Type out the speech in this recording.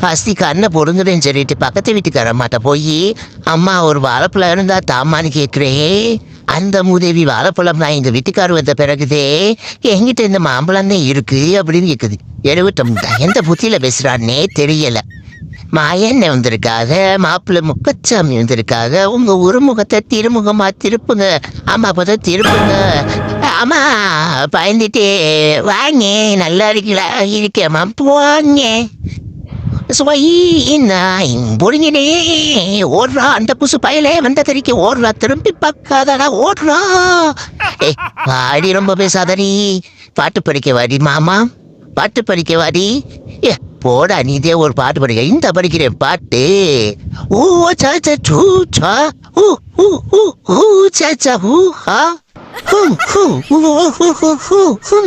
First கண்ணை பொருங்குறேன்னு சொல்லிட்டு பக்கத்து வீட்டுக்காரம்மாட்ட போய் அம்மா ஒரு வாழைப்பழம் இருந்தா தாமான்னு கேட்குறேன். அந்த மூதேவி வாழைப்பழம் நான் எங்கள் வீட்டுக்காரர் வந்த பிறகுதே என்கிட்ட இந்த மாம்பழம் தான் இருக்கு அப்படின்னு கேட்குது. எழுவட்டம் எந்த புத்தியில் பேசுகிறான்னே தெரியலை. மாயண்ண வந்திருக்காக, மாப்பிள்ளை முக்கச்சாமி வந்திருக்காக. உங்க ஒரு முகத்தை திருமுகமா திருப்புங்க. ஆமா அப்பதான் திருப்புங்க. ஆமா பயந்துட்டே வாங்க. நல்லா இருக்கீங்களா? இருக்கேம்மா போங்க. பொறிங்கினே ஓடுறா அந்த புசு பயலே வந்த தெரிக்க ஓடுறா. திரும்பி பார்க்காதடா ஓடுறா. ஏய் வாடி, ரொம்ப பேசாதடி. பாட்டு படிக்க வாடி மாமா, பாட்டு படிக்க வாடி. ஏ போடா, நீதே ஒரு பாட்டு படிக்க. இந்த படிக்கிறேன் பாட்டு. ஊ சா சா சூ சா ஊ ஊ ஊ ஊ சா சா ஊ ஹா who who who who who who who